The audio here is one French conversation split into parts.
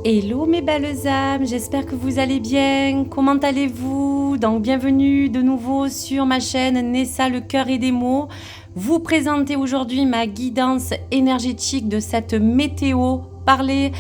Hello mes belles âmes, j'espère que vous allez bien. Comment allez-vous? Donc bienvenue de nouveau sur ma chaîne Nessa le cœur et des mots. Vous présenter aujourd'hui ma guidance énergétique de cette météo, parler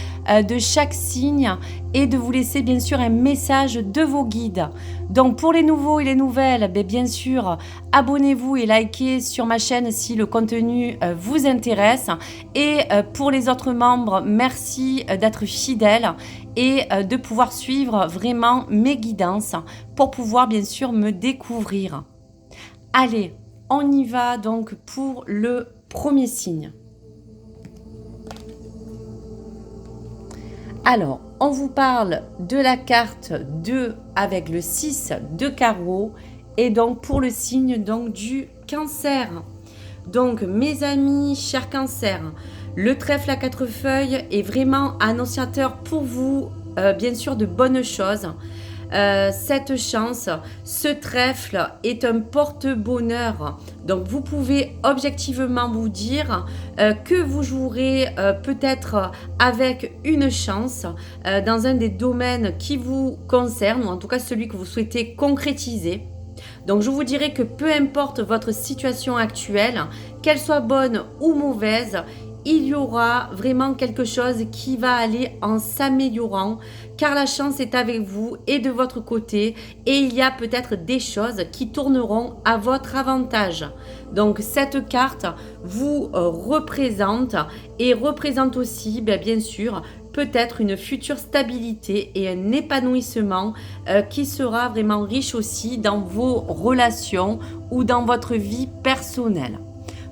de chaque signe et de vous laisser bien sûr un message de vos guides. Donc pour les nouveaux et les nouvelles, bien sûr, abonnez-vous et likez sur ma chaîne si le contenu vous intéresse. Et pour les autres membres, merci d'être fidèles et de pouvoir suivre vraiment mes guidances pour pouvoir bien sûr me découvrir. Allez, on y va donc pour le premier signe. Alors, on vous parle de la carte 2 avec le 6 de carreau et donc pour le signe donc du cancer. Donc mes amis, chers cancers, le trèfle à 4 feuilles est vraiment annonciateur pour vous, bien sûr, de bonnes choses. Cette chance, ce trèfle est un porte-bonheur. Donc vous pouvez objectivement vous dire que vous jouerez peut-être avec une chance dans un des domaines qui vous concerne, ou en tout cas celui que vous souhaitez concrétiser. Donc je vous dirais que peu importe votre situation actuelle, qu'elle soit bonne ou mauvaise, il y aura vraiment quelque chose qui va aller en s'améliorant car la chance est avec vous et de votre côté et il y a peut-être des choses qui tourneront à votre avantage. Donc cette carte vous représente et représente aussi bien sûr peut-être une future stabilité et un épanouissement qui sera vraiment riche aussi dans vos relations ou dans votre vie personnelle.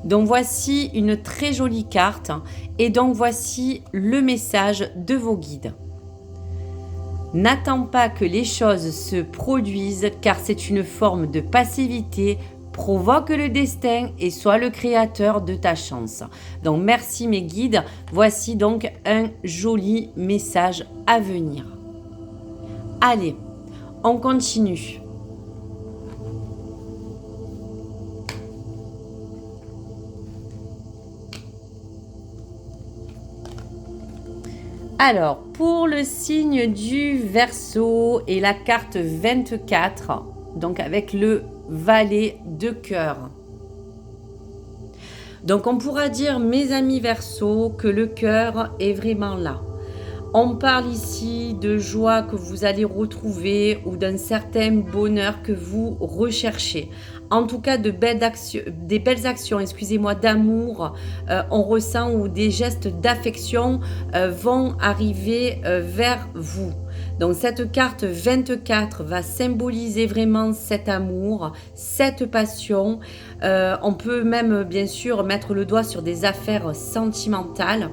Donc voici une très jolie carte et donc voici le message de vos guides. N'attends pas que les choses se produisent car c'est une forme de passivité. Provoque le destin et sois le créateur de ta chance. Donc merci mes guides, voici donc un joli message à venir. Allez, on continue. Alors, pour le signe du Verseau et la carte 24, donc avec le valet de cœur. Donc on pourra dire, mes amis Verseau, que le cœur est vraiment là. On parle ici de joie que vous allez retrouver ou d'un certain bonheur que vous recherchez. En tout cas, des belles actions, d'amour, on ressent ou des gestes d'affection vont arriver vers vous. Donc cette carte 24 va symboliser vraiment cet amour, cette passion. On peut même bien sûr mettre le doigt sur des affaires sentimentales.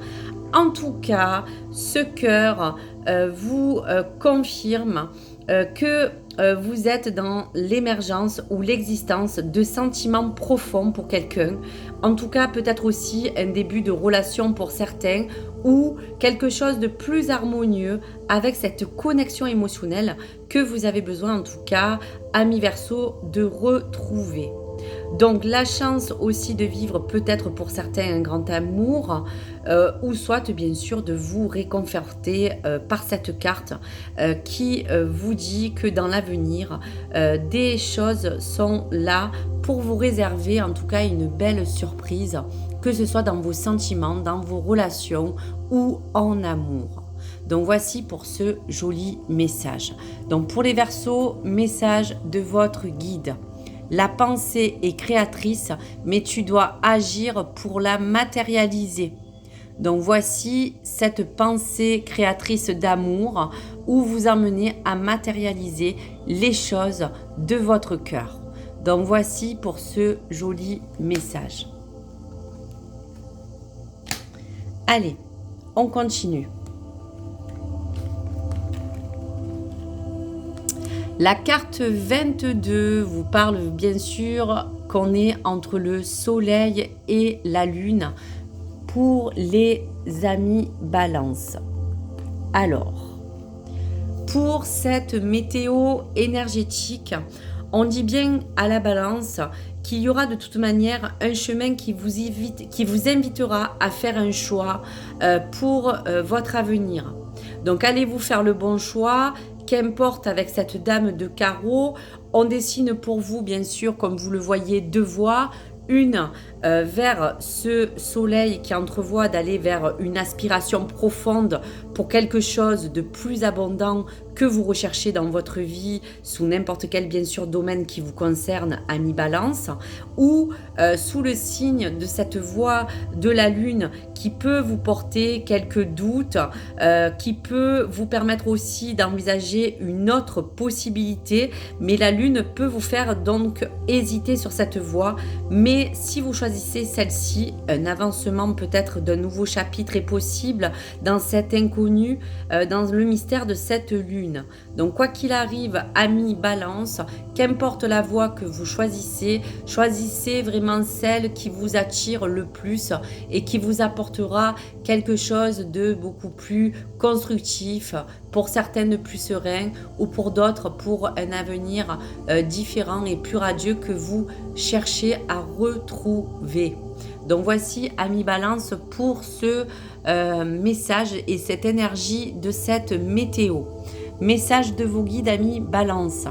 En tout cas, ce cœur vous confirme que vous êtes dans l'émergence ou l'existence de sentiments profonds pour quelqu'un. En tout cas, peut-être aussi un début de relation pour certains ou quelque chose de plus harmonieux avec cette connexion émotionnelle que vous avez besoin, en tout cas, amis Verseau, de retrouver. Donc la chance aussi de vivre peut-être pour certains un grand amour ou soit bien sûr de vous réconforter par cette carte qui vous dit que dans l'avenir des choses sont là pour vous réserver en tout cas une belle surprise, que ce soit dans vos sentiments, dans vos relations ou en amour. Donc voici pour ce joli message. Donc pour les Verseaux, message de votre guide. La pensée est créatrice, mais tu dois agir pour la matérialiser. Donc voici cette pensée créatrice d'amour où vous emmenez à matérialiser les choses de votre cœur. Donc voici pour ce joli message. Allez, on continue. La carte 22 vous parle bien sûr qu'on est entre le soleil et la lune pour les amis Balance. Alors, pour cette météo énergétique, on dit bien à la Balance qu'il y aura de toute manière un chemin qui vous invitera à faire un choix pour votre avenir. Donc allez vous faire le bon choix, qu'importe avec cette dame de carreau. On dessine pour vous, bien sûr, comme vous le voyez, deux voies. Une vers ce soleil qui entrevoit d'aller vers une aspiration profonde pour quelque chose de plus abondant que vous recherchez dans votre vie, sous n'importe quel, bien sûr, domaine qui vous concerne, ami Balance, ou sous le signe de cette voie de la lune qui peut vous porter quelques doutes, qui peut vous permettre aussi d'envisager une autre possibilité, mais la lune peut vous faire donc hésiter sur cette voie. Mais si vous choisissez celle-ci, un avancement peut-être d'un nouveau chapitre est possible dans cet inconnu, dans le mystère de cette lune. Donc quoi qu'il arrive, ami Balance, qu'importe la voie que vous choisissez, choisissez vraiment celle qui vous attire le plus et qui vous apportera quelque chose de beaucoup plus constructif, pour certaines plus serein ou pour d'autres pour un avenir différent et plus radieux que vous cherchez à retrouver. Donc voici, ami Balance, pour ce message et cette énergie de cette météo. Message de vos guides, amis Balance.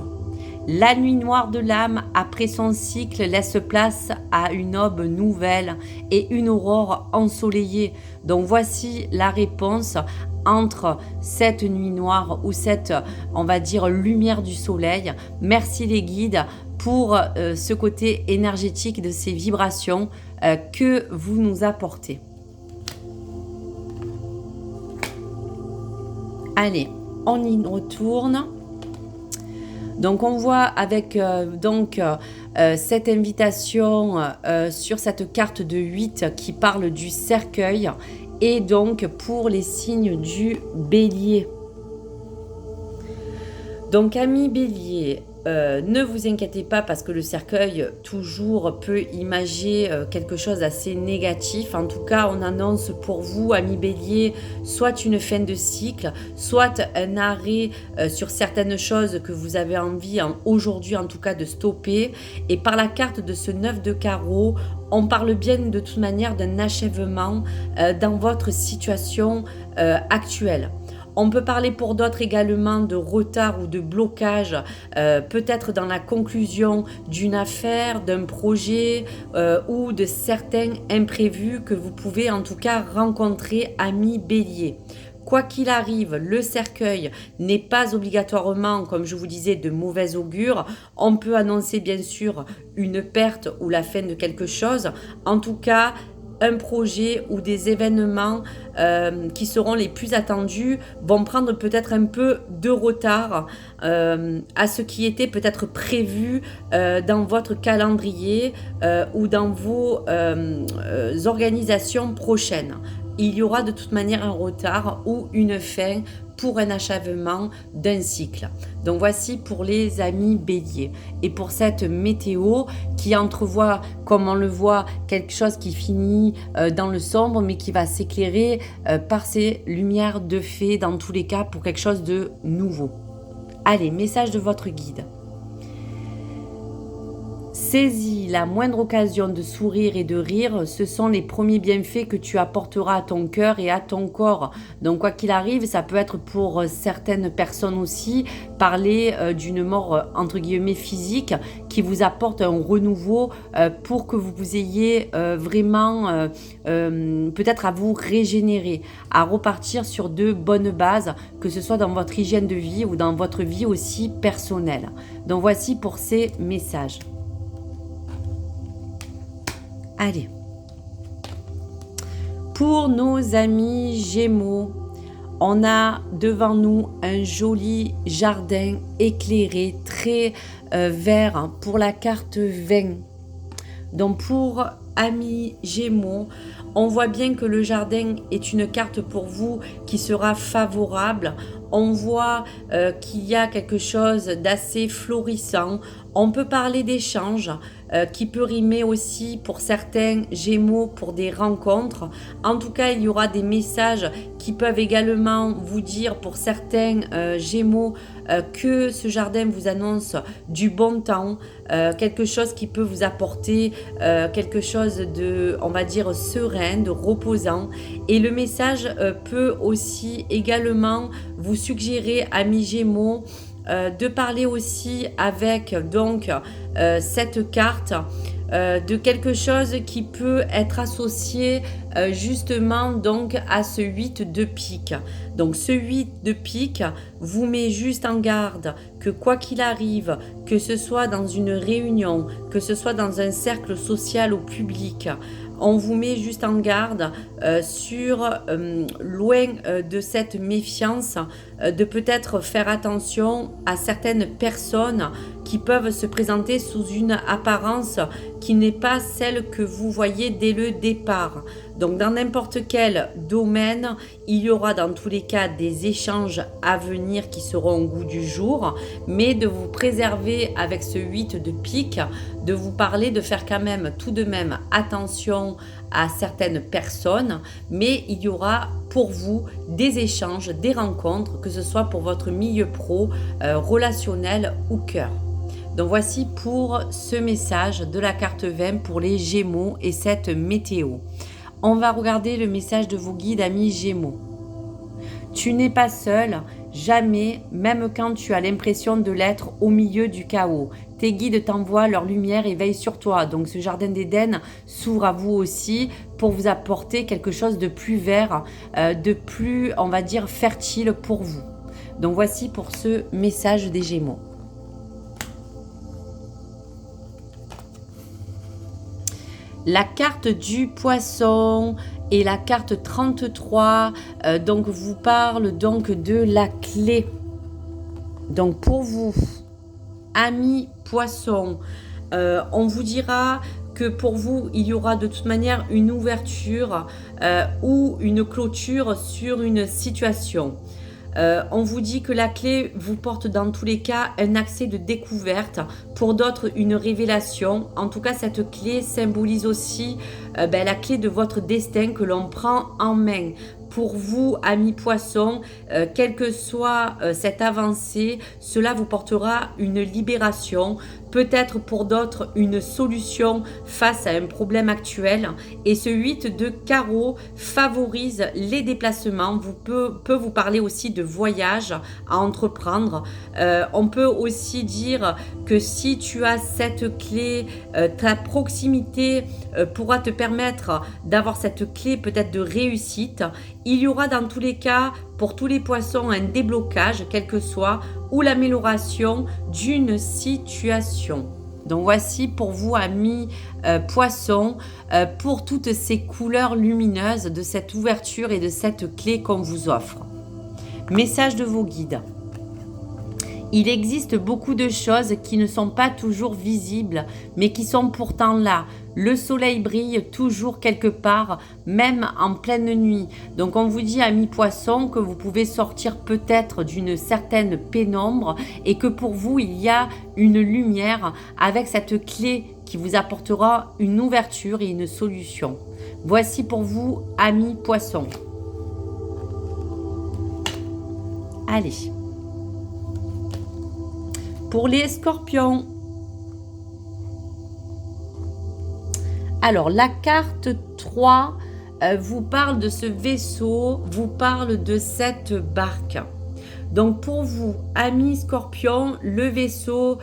La nuit noire de l'âme, après son cycle, laisse place à une aube nouvelle et une aurore ensoleillée. Donc voici la réponse entre cette nuit noire ou cette, on va dire, lumière du soleil. Merci les guides pour ce côté énergétique de ces vibrations que vous nous apportez. Allez, on y retourne. Donc on voit avec cette invitation sur cette carte de 8 qui parle du cercueil et donc pour les signes du bélier. Donc amis bélier, ne vous inquiétez pas parce que le cercueil toujours peut imager quelque chose d'assez négatif. En tout cas, on annonce pour vous, amis bélier, soit une fin de cycle, soit un arrêt sur certaines choses que vous avez envie aujourd'hui en tout cas de stopper. Et par la carte de ce 9 de carreau, on parle bien de toute manière d'un achèvement dans votre situation actuelle. On peut parler pour d'autres également de retard ou de blocage, peut-être dans la conclusion d'une affaire, d'un projet ou de certains imprévus que vous pouvez en tout cas rencontrer, amis bélier. Quoi qu'il arrive, le cercueil n'est pas obligatoirement, comme je vous disais, de mauvais augure. On peut annoncer bien sûr une perte ou la fin de quelque chose. En tout cas, un projet ou des événements qui seront les plus attendus vont prendre peut-être un peu de retard à ce qui était peut-être prévu dans votre calendrier ou dans vos organisations prochaines. Il y aura de toute manière un retard ou une fin pour un achèvement d'un cycle. Donc voici pour les amis béliers. Et pour cette météo qui entrevoit, comme on le voit, quelque chose qui finit dans le sombre, mais qui va s'éclairer par ces lumières de fée dans tous les cas pour quelque chose de nouveau. Allez, message de votre guide. Saisis la moindre occasion de sourire et de rire, ce sont les premiers bienfaits que tu apporteras à ton cœur et à ton corps. Donc quoi qu'il arrive, ça peut être pour certaines personnes aussi, parler d'une mort entre guillemets physique qui vous apporte un renouveau pour que vous ayez vraiment peut-être à vous régénérer, à repartir sur de bonnes bases, que ce soit dans votre hygiène de vie ou dans votre vie aussi personnelle. Donc voici pour ces messages. Allez, pour nos amis Gémeaux, on a devant nous un joli jardin éclairé, très vert pour la carte 20. Donc pour amis Gémeaux, on voit bien que le jardin est une carte pour vous qui sera favorable. On voit qu'il y a quelque chose d'assez florissant. On peut parler d'échange, qui peut rimer aussi pour certains Gémeaux pour des rencontres. En tout cas, il y aura des messages qui peuvent également vous dire pour certains Gémeaux que ce jardin vous annonce du bon temps, quelque chose qui peut vous apporter quelque chose de, on va dire, serein, de reposant. Et le message peut aussi également vous suggérer, amis Gémeaux, de parler aussi avec donc cette carte de quelque chose qui peut être associé justement donc à ce 8 de pique. Donc ce 8 de pique vous met juste en garde que quoi qu'il arrive, que ce soit dans une réunion, que ce soit dans un cercle social ou public, on vous met juste en garde sur loin de cette méfiance, de peut-être faire attention à certaines personnes qui peuvent se présenter sous une apparence qui n'est pas celle que vous voyez dès le départ. Donc dans n'importe quel domaine, il y aura dans tous les cas des échanges à venir qui seront au goût du jour, mais de vous préserver avec ce 8 de pique, de vous parler, de faire quand même tout de même attention à certaines personnes, mais il y aura pour vous des échanges, des rencontres, que ce soit pour votre milieu pro, relationnel ou cœur. Donc voici pour ce message de la carte 20 pour les Gémeaux et cette météo. On va regarder le message de vos guides, amis Gémeaux. Tu n'es pas seul, jamais, même quand tu as l'impression de l'être au milieu du chaos. Tes guides t'envoient leur lumière et veillent sur toi. Donc ce jardin d'Éden s'ouvre à vous aussi pour vous apporter quelque chose de plus vert, de plus, on va dire, fertile pour vous. Donc voici pour ce message des Gémeaux. La carte du poisson et la carte 33 donc vous parle donc de la clé. Donc pour vous, amis poissons, on vous dira que pour vous, il y aura de toute manière une ouverture ou une clôture sur une situation. On vous dit que la clé vous porte dans tous les cas un accès de découverte, pour d'autres une révélation. En tout cas, cette clé symbolise aussi la clé de votre destin que l'on prend en main. Pour vous, amis poissons, quelle que soit cette avancée, cela vous portera une libération, peut-être pour d'autres une solution face à un problème actuel. Et ce 8 de carreau favorise les déplacements, peut vous parler aussi de voyage à entreprendre. On peut aussi dire que si tu as cette clé, ta proximité pourra te permettre d'avoir cette clé peut-être de réussite. Il y aura dans tous les cas, pour tous les poissons, un déblocage, quel que soit, ou l'amélioration d'une situation. Donc voici pour vous, amis poissons, pour toutes ces couleurs lumineuses de cette ouverture et de cette clé qu'on vous offre. Message de vos guides. Il existe beaucoup de choses qui ne sont pas toujours visibles, mais qui sont pourtant là. Le soleil brille toujours quelque part, même en pleine nuit. Donc on vous dit, amis poissons, que vous pouvez sortir peut-être d'une certaine pénombre et que pour vous, il y a une lumière avec cette clé qui vous apportera une ouverture et une solution. Voici pour vous, amis poissons. Allez. Pour les scorpions, alors la carte 3 vous parle de ce vaisseau, vous parle de cette barque. Donc pour vous, amis scorpions, le vaisseau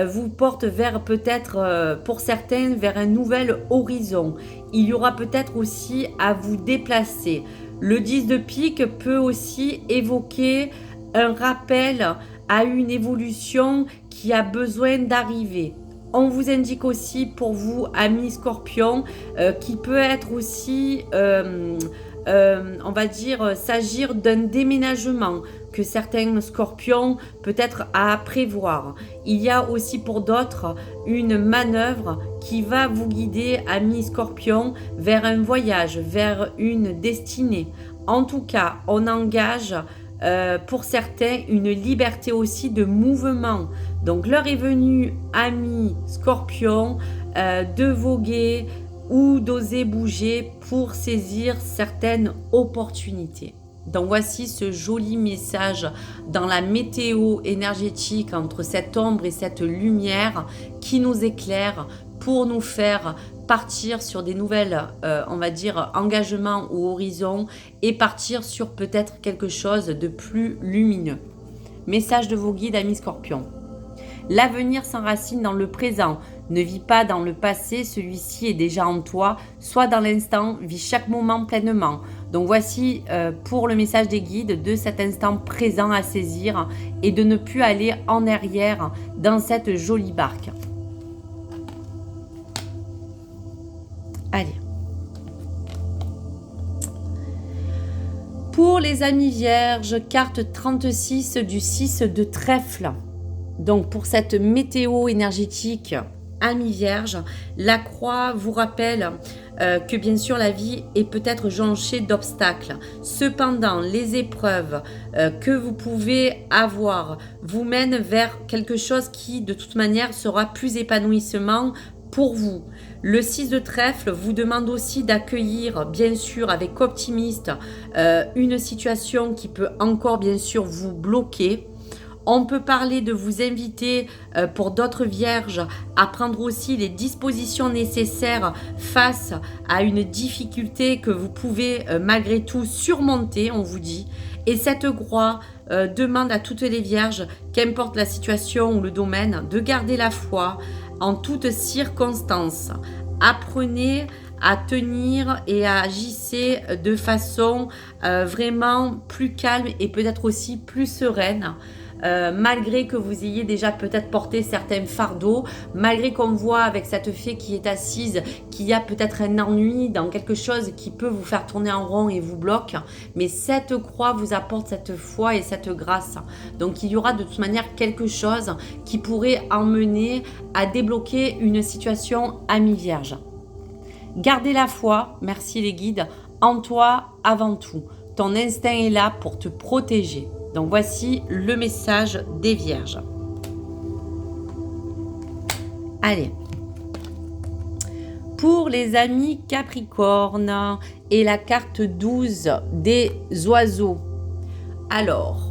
vous porte vers peut-être, pour certains, vers un nouvel horizon. Il y aura peut-être aussi à vous déplacer. Le 10 de pique peut aussi évoquer un rappel à une évolution qui a besoin d'arriver. On vous indique aussi pour vous, amis scorpions, qui peut être aussi, on va dire, s'agir d'un déménagement que certains scorpions peut-être à prévoir. Il y a aussi pour d'autres une manœuvre qui va vous guider, amis scorpions, vers un voyage, vers une destinée. En tout cas, on engage pour certains, une liberté aussi de mouvement. Donc l'heure est venue, amis Scorpion, de voguer ou d'oser bouger pour saisir certaines opportunités. Donc voici ce joli message dans la météo énergétique entre cette ombre et cette lumière qui nous éclaire pour nous faire partir sur des nouvelles, on va dire, engagements ou horizons et partir sur peut-être quelque chose de plus lumineux. Message de vos guides, amis Scorpions. L'avenir s'enracine dans le présent. Ne vis pas dans le passé, celui-ci est déjà en toi. Sois dans l'instant, vis chaque moment pleinement. Donc voici pour le message des guides de cet instant présent à saisir et de ne plus aller en arrière dans cette jolie barque. Allez. Pour les amis vierges, carte 36 du 6 de trèfle. Donc pour cette météo énergétique, amis vierges, la croix vous rappelle que bien sûr la vie est peut-être jonchée d'obstacles. Cependant, les épreuves que vous pouvez avoir vous mènent vers quelque chose qui de toute manière sera plus épanouissement pour vous. Le 6 de trèfle vous demande aussi d'accueillir, bien sûr, avec optimisme, une situation qui peut encore, bien sûr, vous bloquer. On peut parler de vous inviter pour d'autres vierges à prendre aussi les dispositions nécessaires face à une difficulté que vous pouvez malgré tout surmonter, on vous dit. Et cette croix demande à toutes les vierges, qu'importe la situation ou le domaine, de garder la foi en toutes circonstances. Apprenez à tenir et à agissez de façon vraiment plus calme et peut-être aussi plus sereine. Malgré que vous ayez déjà peut-être porté certains fardeaux, malgré qu'on voit avec cette fée qui est assise qu'il y a peut-être un ennui dans quelque chose qui peut vous faire tourner en rond et vous bloque, mais cette croix vous apporte cette foi et cette grâce. Donc il y aura de toute manière quelque chose qui pourrait emmener à débloquer une situation amie vierge. Gardez la foi, merci les guides, en toi avant tout. Ton instinct est là pour te protéger. Donc voici le message des vierges. Allez. Pour les amis Capricorne et la carte 12 des oiseaux. Alors,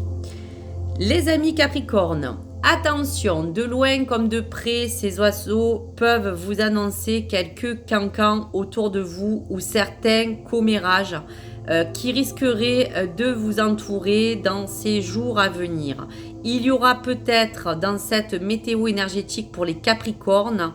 les amis Capricorne, attention, de loin comme de près, ces oiseaux peuvent vous annoncer quelques cancans autour de vous ou certains commérages qui risqueraient de vous entourer dans ces jours à venir. Il y aura peut-être dans cette météo énergétique pour les Capricornes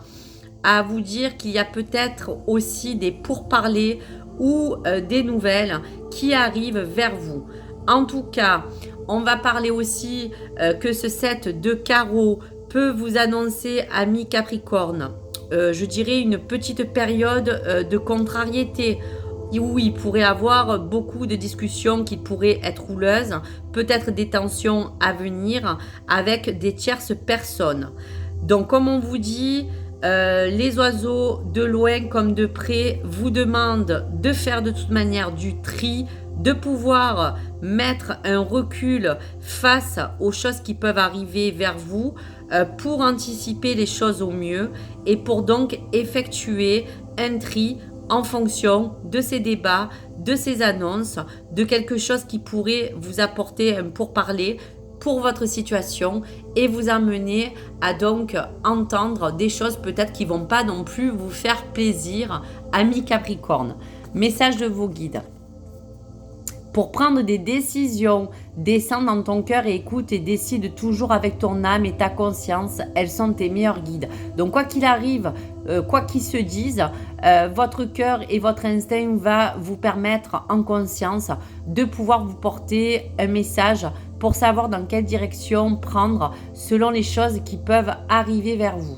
à vous dire qu'il y a peut-être aussi des pourparlers ou des nouvelles qui arrivent vers vous. En tout cas, on va parler aussi que ce 7 de carreau peut vous annoncer, amis Capricorne, je dirais une petite période de contrariété, où il pourrait avoir beaucoup de discussions qui pourraient être houleuses, peut-être des tensions à venir avec des tierces personnes. Donc comme on vous dit, les oiseaux de loin comme de près vous demandent de faire de toute manière du tri, de pouvoir mettre un recul face aux choses qui peuvent arriver vers vous pour anticiper les choses au mieux et pour donc effectuer un tri en fonction de ces débats, de ces annonces, de quelque chose qui pourrait vous apporter un pourparler pour votre situation et vous amener à donc entendre des choses peut-être qui ne vont pas non plus vous faire plaisir, amis Capricorne. Message de vos guides. Pour prendre des décisions, descends dans ton cœur et écoute et décide toujours avec ton âme et ta conscience. Elles sont tes meilleurs guides. Donc quoi qu'il arrive, quoi qu'ils se disent, votre cœur et votre instinct va vous permettre en conscience de pouvoir vous porter un message pour savoir dans quelle direction prendre selon les choses qui peuvent arriver vers vous.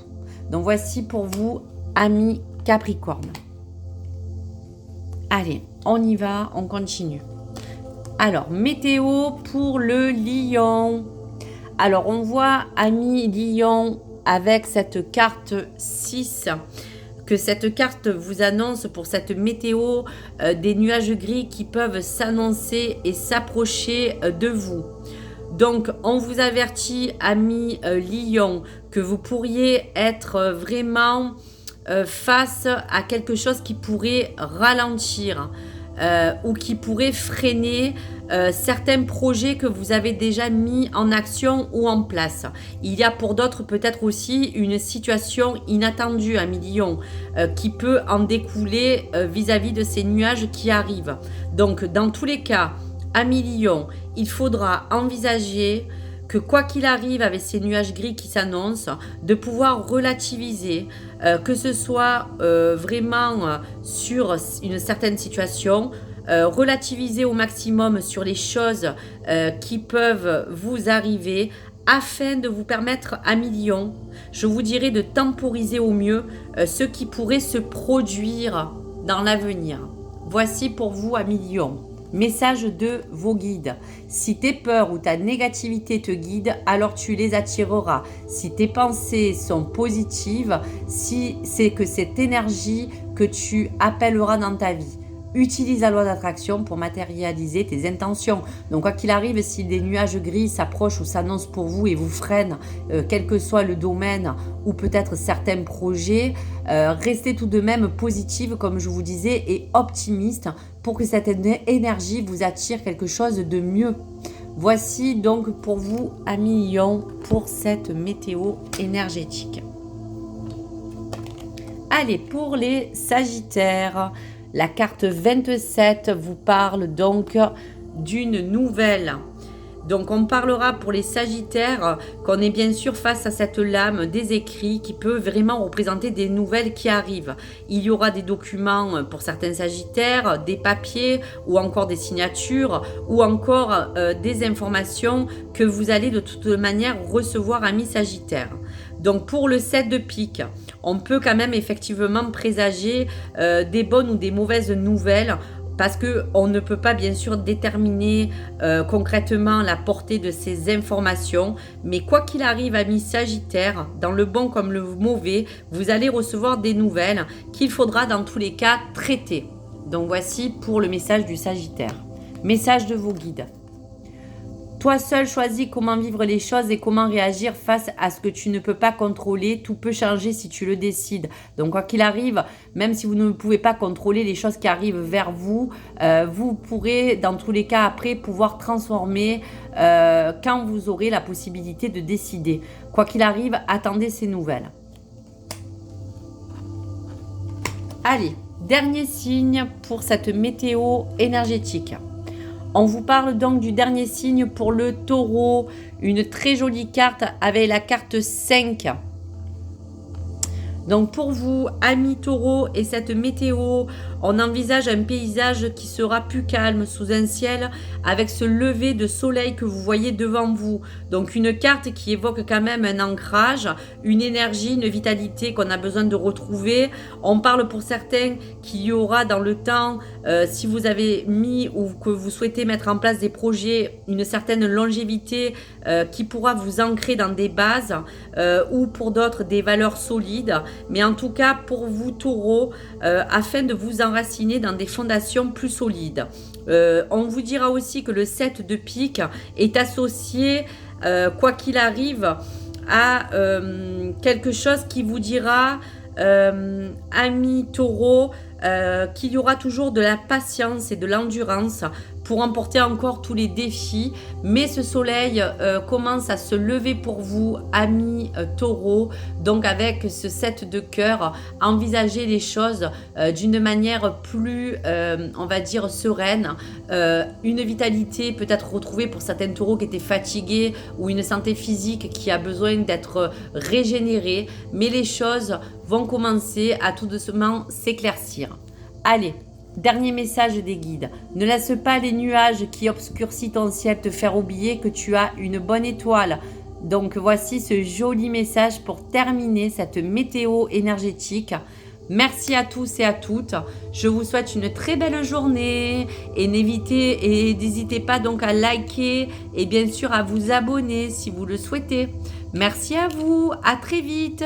Donc voici pour vous, amis Capricorne. Allez, on y va, on continue. Alors, météo pour le lion. Alors, on voit, ami lion, avec cette carte 6, que cette carte vous annonce pour cette météo des nuages gris qui peuvent s'annoncer et s'approcher de vous. Donc, on vous avertit, amis Lion, que vous pourriez être vraiment face à quelque chose qui pourrait ralentir ou qui pourrait freiner certains projets que vous avez déjà mis en action ou en place. Il y a pour d'autres peut-être aussi une situation inattendue, amis Lion, qui peut en découler vis-à-vis de ces nuages qui arrivent. Donc, dans tous les cas, amis Lion, il faudra envisager que quoi qu'il arrive avec ces nuages gris qui s'annoncent, de pouvoir relativiser, que ce soit vraiment sur une certaine situation, relativiser au maximum sur les choses qui peuvent vous arriver afin de vous permettre, amis Lion, je vous dirais de temporiser au mieux ce qui pourrait se produire dans l'avenir. Voici pour vous, amis Lion. Message de vos guides. Si tes peurs ou ta négativité te guident, alors tu les attireras. Si tes pensées sont positives, si c'est que cette énergie que tu appelleras dans ta vie. Utilise la loi d'attraction pour matérialiser tes intentions. Donc quoi qu'il arrive, si des nuages gris s'approchent ou s'annoncent pour vous et vous freinent, quel que soit le domaine ou peut-être certains projets, restez tout de même positive, comme je vous disais, et optimiste pour que cette énergie vous attire quelque chose de mieux. Voici donc pour vous, amis Lion, pour cette météo énergétique. Allez, pour les Sagittaires, la carte 27 vous parle donc d'une nouvelle. Donc on parlera pour les Sagittaires qu'on est bien sûr face à cette lame des écrits qui peut vraiment représenter des nouvelles qui arrivent. Il y aura des documents pour certains Sagittaires, des papiers ou encore des signatures ou encore des informations que vous allez de toute manière recevoir, amis Sagittaires. Donc pour le 7 de pique, on peut quand même effectivement présager des bonnes ou des mauvaises nouvelles parce qu'on ne peut pas bien sûr déterminer concrètement la portée de ces informations. Mais quoi qu'il arrive, amis Sagittaires, dans le bon comme le mauvais, vous allez recevoir des nouvelles qu'il faudra dans tous les cas traiter. Donc voici pour le message du Sagittaire. Message de vos guides. Toi seul choisis comment vivre les choses et comment réagir face à ce que tu ne peux pas contrôler. Tout peut changer si tu le décides. Donc quoi qu'il arrive, même si vous ne pouvez pas contrôler les choses qui arrivent vers vous, vous pourrez dans tous les cas après pouvoir transformer quand vous aurez la possibilité de décider. Quoi qu'il arrive, attendez ces nouvelles. Allez, dernier signe pour cette météo énergétique. On vous parle donc du dernier signe pour le Taureau, une très jolie carte avec la carte 5. Donc pour vous, amis Taureau, et cette météo, on envisage un paysage qui sera plus calme sous un ciel avec ce lever de soleil que vous voyez devant vous. Donc une carte qui évoque quand même un ancrage, une énergie, une vitalité qu'on a besoin de retrouver. On parle pour certains qu'il y aura dans le temps, si vous avez mis ou que vous souhaitez mettre en place des projets, une certaine longévité qui pourra vous ancrer dans des bases ou pour d'autres des valeurs solides. Mais en tout cas, pour vous, Taureau, afin de vous enraciner dans des fondations plus solides. On vous dira aussi que le 7 de pique est associé, quoi qu'il arrive, à quelque chose qui vous dira, amis Taureau, qu'il y aura toujours de la patience et de l'endurance pour emporter encore tous les défis. Mais ce soleil commence à se lever pour vous, amis Taureau. Donc avec ce 7 de cœur, envisagez les choses d'une manière plus, on va dire, sereine. Une vitalité peut-être retrouvée pour certains taureaux qui étaient fatigués ou une santé physique qui a besoin d'être régénérée. Mais les choses vont commencer à tout doucement s'éclaircir. Allez, dernier message des guides. Ne laisse pas les nuages qui obscurcissent ton ciel te faire oublier que tu as une bonne étoile. Donc voici ce joli message pour terminer cette météo énergétique. Merci à tous et à toutes. Je vous souhaite une très belle journée et n'hésitez pas donc à liker et bien sûr à vous abonner si vous le souhaitez. Merci à vous, à très vite.